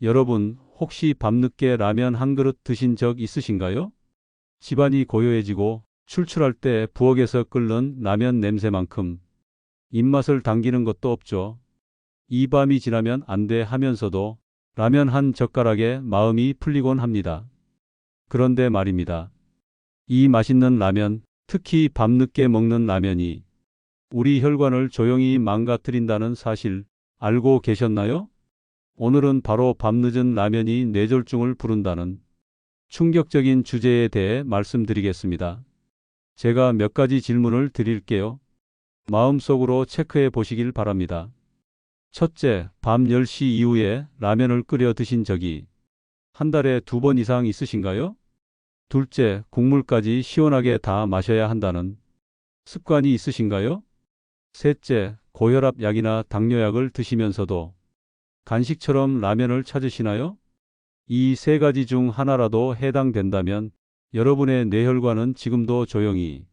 여러분, 혹시 밤늦게 라면 한 그릇 드신 적 있으신가요? 집안이 고요해지고 출출할 때 부엌에서 끓는 라면 냄새만큼 입맛을 당기는 것도 없죠. 이 밤이 지나면 안 돼 하면서도 라면 한 젓가락에 마음이 풀리곤 합니다. 그런데 말입니다. 이 맛있는 라면, 특히 밤늦게 먹는 라면이 우리 혈관을 조용히 망가뜨린다는 사실 알고 계셨나요? 오늘은 바로 밤늦은 라면이 뇌졸중을 부른다는 충격적인 주제에 대해 말씀드리겠습니다. 제가 몇 가지 질문을 드릴게요. 마음속으로 체크해 보시길 바랍니다. 첫째, 밤 10시 이후에 라면을 끓여 드신 적이 한 달에 2번 이상 있으신가요? 둘째, 국물까지 시원하게 다 마셔야 한다는 습관이 있으신가요? 셋째, 고혈압 약이나 당뇨약을 드시면서도 간식처럼 라면을 찾으시나요? 이 세 가지 중 하나라도 해당된다면 여러분의 뇌혈관은 지금도 조용히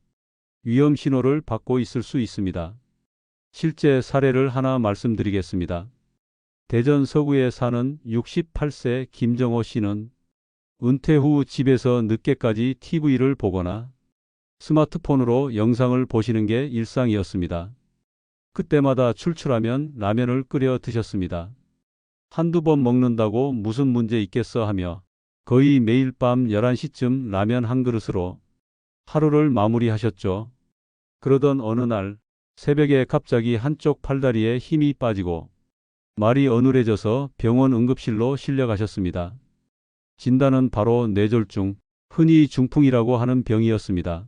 위험 신호를 받고 있을 수 있습니다. 실제 사례를 하나 말씀드리겠습니다. 대전 서구에 사는 68세 김정호 씨는 은퇴 후 집에서 늦게까지 TV를 보거나 스마트폰으로 영상을 보시는 게 일상이었습니다. 그때마다 출출하면 라면을 끓여 드셨습니다. 한두 번 먹는다고 무슨 문제 있겠어 하며 거의 매일 밤 11시쯤 라면 한 그릇으로 하루를 마무리하셨죠. 그러던 어느 날 새벽에 갑자기 한쪽 팔다리에 힘이 빠지고 말이 어눌해져서 병원 응급실로 실려가셨습니다. 진단은 바로 뇌졸중, 흔히 중풍이라고 하는 병이었습니다.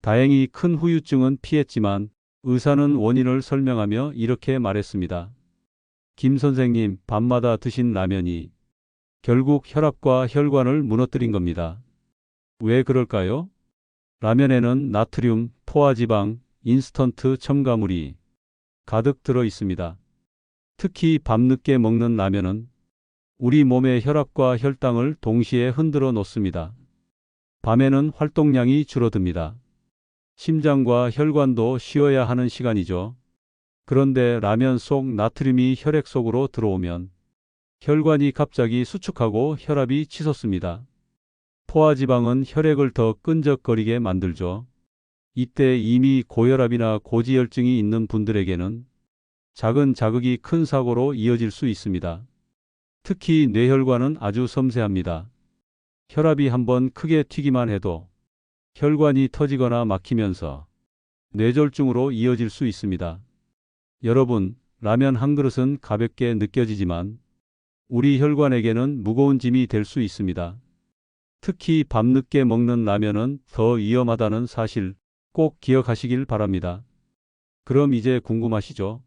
다행히 큰 후유증은 피했지만 의사는 원인을 설명하며 이렇게 말했습니다. 김 선생님, 밤마다 드신 라면이 결국 혈압과 혈관을 무너뜨린 겁니다. 왜 그럴까요? 라면에는 나트륨, 포화지방, 인스턴트 첨가물이 가득 들어 있습니다. 특히 밤늦게 먹는 라면은 우리 몸의 혈압과 혈당을 동시에 흔들어 놓습니다. 밤에는 활동량이 줄어듭니다. 심장과 혈관도 쉬어야 하는 시간이죠. 그런데 라면 속 나트륨이 혈액 속으로 들어오면 혈관이 갑자기 수축하고 혈압이 치솟습니다. 포화지방은 혈액을 더 끈적거리게 만들죠. 이때 이미 고혈압이나 고지혈증이 있는 분들에게는 작은 자극이 큰 사고로 이어질 수 있습니다. 특히 뇌혈관은 아주 섬세합니다. 혈압이 한번 크게 튀기만 해도 혈관이 터지거나 막히면서 뇌졸중으로 이어질 수 있습니다. 여러분, 라면 한 그릇은 가볍게 느껴지지만 우리 혈관에게는 무거운 짐이 될 수 있습니다. 특히 밤늦게 먹는 라면은 더 위험하다는 사실 꼭 기억하시길 바랍니다. 그럼 이제 궁금하시죠?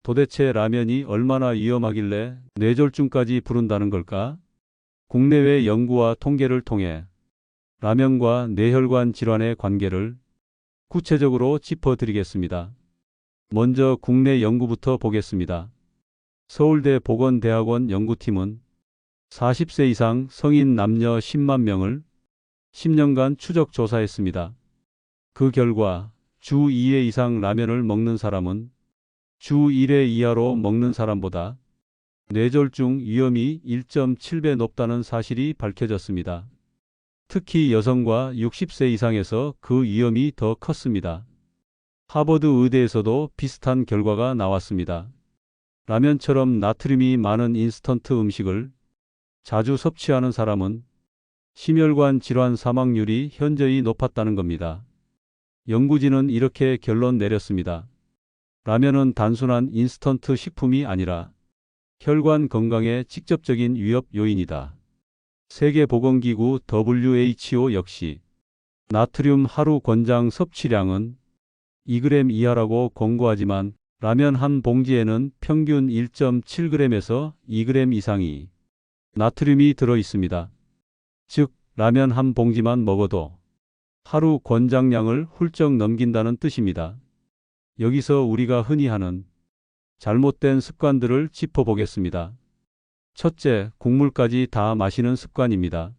도대체 라면이 얼마나 위험하길래 뇌졸중까지 부른다는 걸까? 국내외 연구와 통계를 통해 라면과 뇌혈관 질환의 관계를 구체적으로 짚어드리겠습니다. 먼저 국내 연구부터 보겠습니다. 서울대 보건대학원 연구팀은 40세 이상 성인 남녀 10만 명을 10년간 추적 조사했습니다. 그 결과 주 2회 이상 라면을 먹는 사람은 주 1회 이하로 먹는 사람보다 뇌졸중 위험이 1.7배 높다는 사실이 밝혀졌습니다. 특히 여성과 60세 이상에서 그 위험이 더 컸습니다. 하버드 의대에서도 비슷한 결과가 나왔습니다. 라면처럼 나트륨이 많은 인스턴트 음식을 자주 섭취하는 사람은 심혈관 질환 사망률이 현저히 높았다는 겁니다. 연구진은 이렇게 결론 내렸습니다. 라면은 단순한 인스턴트 식품이 아니라 혈관 건강에 직접적인 위협 요인이다. 세계보건기구 WHO 역시 나트륨 하루 권장 섭취량은 2g 이하라고 권고하지만 라면 한 봉지에는 평균 1.7g에서 2g 이상이 나트륨이 들어 있습니다. 즉, 라면 한 봉지만 먹어도 하루 권장량을 훌쩍 넘긴다는 뜻입니다. 여기서 우리가 흔히 하는 잘못된 습관들을 짚어보겠습니다. 첫째, 국물까지 다 마시는 습관입니다.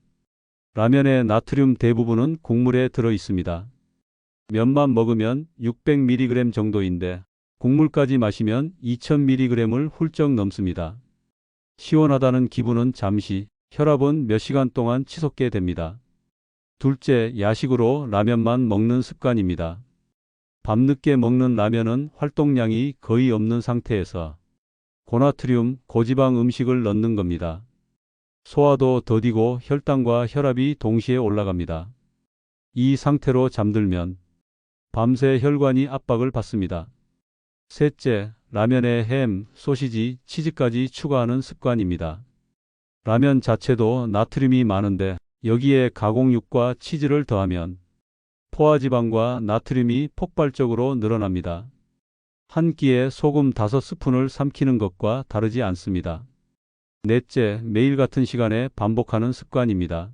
라면의 나트륨 대부분은 국물에 들어 있습니다. 면만 먹으면 600mg 정도인데 국물까지 마시면 2000mg을 훌쩍 넘습니다. 시원하다는 기분은 잠시, 혈압은 몇 시간 동안 치솟게 됩니다. 둘째, 야식으로 라면만 먹는 습관입니다. 밤늦게 먹는 라면은 활동량이 거의 없는 상태에서 고나트륨, 고지방 음식을 넣는 겁니다. 소화도 더디고 혈당과 혈압이 동시에 올라갑니다. 이 상태로 잠들면 밤새 혈관이 압박을 받습니다. 셋째, 라면에 햄, 소시지, 치즈까지 추가하는 습관입니다. 라면 자체도 나트륨이 많은데 여기에 가공육과 치즈를 더하면 포화지방과 나트륨이 폭발적으로 늘어납니다. 한 끼에 소금 5스푼을 삼키는 것과 다르지 않습니다. 넷째, 매일 같은 시간에 반복하는 습관입니다.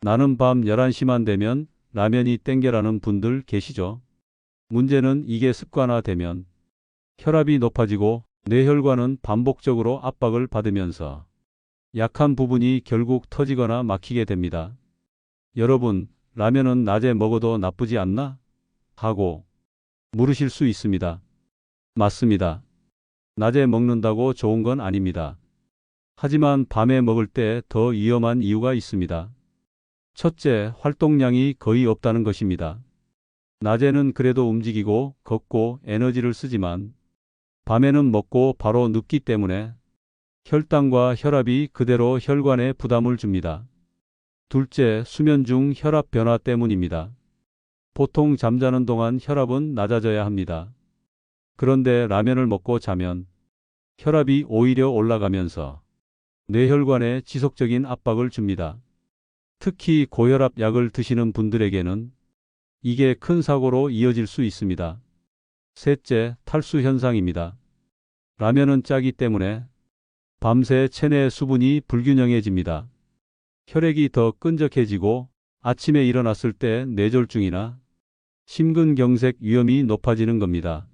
나는 밤 11시만 되면 라면이 땡겨라는 분들 계시죠? 문제는 이게 습관화되면 혈압이 높아지고 뇌혈관은 반복적으로 압박을 받으면서 약한 부분이 결국 터지거나 막히게 됩니다. 여러분, 라면은 낮에 먹어도 나쁘지 않나? 하고 물으실 수 있습니다. 맞습니다. 낮에 먹는다고 좋은 건 아닙니다. 하지만 밤에 먹을 때 더 위험한 이유가 있습니다. 첫째, 활동량이 거의 없다는 것입니다. 낮에는 그래도 움직이고 걷고 에너지를 쓰지만 밤에는 먹고 바로 눕기 때문에 혈당과 혈압이 그대로 혈관에 부담을 줍니다. 둘째, 수면 중 혈압 변화 때문입니다. 보통 잠자는 동안 혈압은 낮아져야 합니다. 그런데 라면을 먹고 자면 혈압이 오히려 올라가면서 뇌혈관에 지속적인 압박을 줍니다. 특히 고혈압 약을 드시는 분들에게는 이게 큰 사고로 이어질 수 있습니다. 셋째, 탈수 현상입니다. 라면은 짜기 때문에 밤새 체내 수분이 불균형해집니다. 혈액이 더 끈적해지고 아침에 일어났을 때 뇌졸중이나 심근경색 위험이 높아지는 겁니다.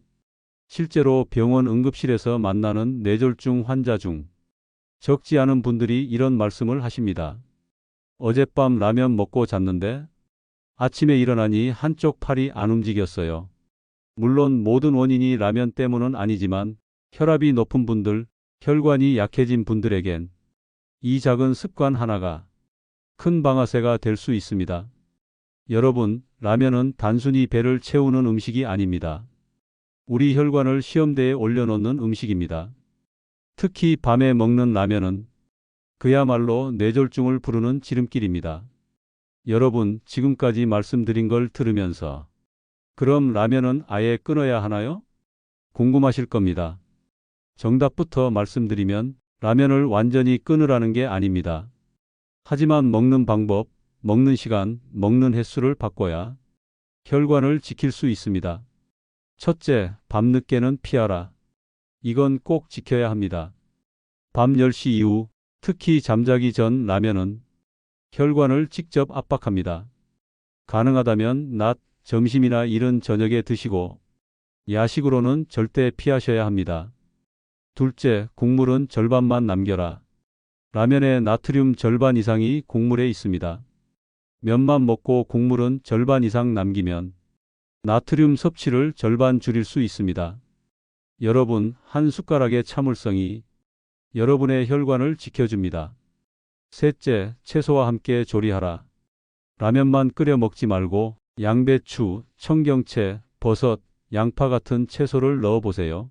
실제로 병원 응급실에서 만나는 뇌졸중 환자 중 적지 않은 분들이 이런 말씀을 하십니다. 어젯밤 라면 먹고 잤는데 아침에 일어나니 한쪽 팔이 안 움직였어요. 물론 모든 원인이 라면 때문은 아니지만 혈압이 높은 분들, 혈관이 약해진 분들에겐 이 작은 습관 하나가 큰 방아쇠가 될 수 있습니다. 여러분, 라면은 단순히 배를 채우는 음식이 아닙니다. 우리 혈관을 시험대에 올려놓는 음식입니다. 특히 밤에 먹는 라면은 그야말로 뇌졸중을 부르는 지름길입니다. 여러분, 지금까지 말씀드린 걸 들으면서 그럼 라면은 아예 끊어야 하나요? 궁금하실 겁니다. 정답부터 말씀드리면 라면을 완전히 끊으라는 게 아닙니다. 하지만 먹는 방법, 먹는 시간, 먹는 횟수를 바꿔야 혈관을 지킬 수 있습니다. 첫째, 밤늦게는 피하라. 이건 꼭 지켜야 합니다. 밤 10시 이후, 특히 잠자기 전 라면은 혈관을 직접 압박합니다. 가능하다면 낮, 점심이나 이른 저녁에 드시고 야식으로는 절대 피하셔야 합니다. 둘째, 국물은 절반만 남겨라. 라면의 나트륨 절반 이상이 국물에 있습니다. 면만 먹고 국물은 절반 이상 남기면 나트륨 섭취를 절반 줄일 수 있습니다. 여러분, 한 숟가락의 참을성이 여러분의 혈관을 지켜줍니다. 셋째, 채소와 함께 조리하라. 라면만 끓여 먹지 말고 양배추, 청경채, 버섯, 양파 같은 채소를 넣어보세요.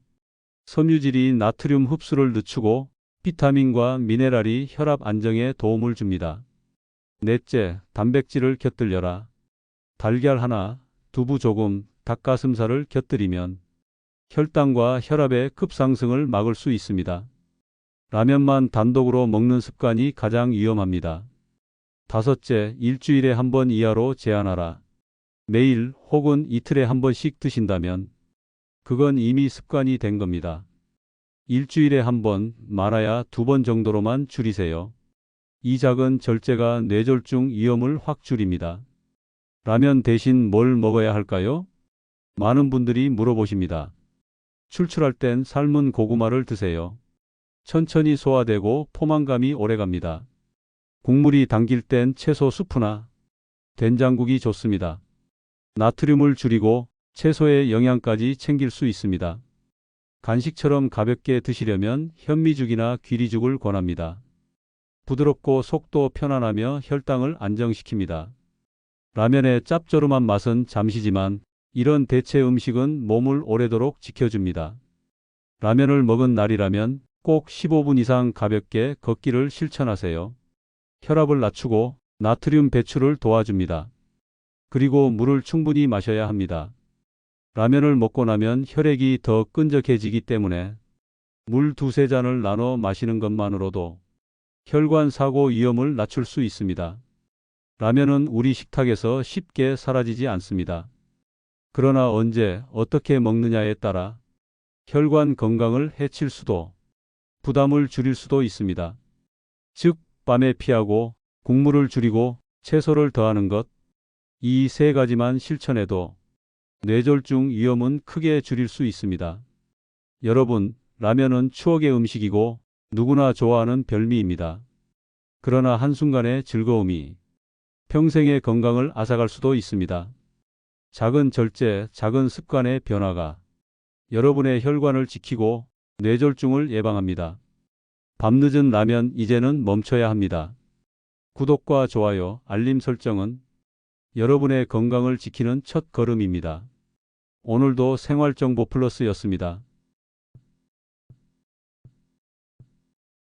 섬유질이 나트륨 흡수를 늦추고 비타민과 미네랄이 혈압 안정에 도움을 줍니다. 넷째, 단백질을 곁들여라. 달걀 하나, 두부 조금, 닭가슴살을 곁들이면 혈당과 혈압의 급상승을 막을 수 있습니다. 라면만 단독으로 먹는 습관이 가장 위험합니다. 다섯째, 일주일에 한 번 이하로 제한하라. 매일 혹은 이틀에 한 번씩 드신다면 그건 이미 습관이 된 겁니다. 일주일에 한 번, 많아야 2번 정도로만 줄이세요. 이 작은 절제가 뇌졸중 위험을 확 줄입니다. 라면 대신 뭘 먹어야 할까요? 많은 분들이 물어보십니다. 출출할 땐 삶은 고구마를 드세요. 천천히 소화되고 포만감이 오래갑니다. 국물이 당길 땐 채소 수프나 된장국이 좋습니다. 나트륨을 줄이고 채소의 영양까지 챙길 수 있습니다. 간식처럼 가볍게 드시려면 현미죽이나 귀리죽을 권합니다. 부드럽고 속도 편안하며 혈당을 안정시킵니다. 라면의 짭조름한 맛은 잠시지만 이런 대체 음식은 몸을 오래도록 지켜줍니다. 라면을 먹은 날이라면 꼭 15분 이상 가볍게 걷기를 실천하세요. 혈압을 낮추고 나트륨 배출을 도와줍니다. 그리고 물을 충분히 마셔야 합니다. 라면을 먹고 나면 혈액이 더 끈적해지기 때문에 물 두세 잔을 나눠 마시는 것만으로도 혈관 사고 위험을 낮출 수 있습니다. 라면은 우리 식탁에서 쉽게 사라지지 않습니다. 그러나 언제 어떻게 먹느냐에 따라 혈관 건강을 해칠 수도 부담을 줄일 수도 있습니다. 즉, 밤에 피하고 국물을 줄이고 채소를 더하는 것, 이 세 가지만 실천해도 뇌졸중 위험은 크게 줄일 수 있습니다. 여러분, 라면은 추억의 음식이고 누구나 좋아하는 별미입니다. 그러나 한순간의 즐거움이 평생의 건강을 앗아갈 수도 있습니다. 작은 절제, 작은 습관의 변화가 여러분의 혈관을 지키고 뇌졸중을 예방합니다. 밤늦은 라면 이제는 멈춰야 합니다. 구독과 좋아요, 알림 설정은 여러분의 건강을 지키는 첫 걸음입니다. 오늘도 생활정보 플러스였습니다.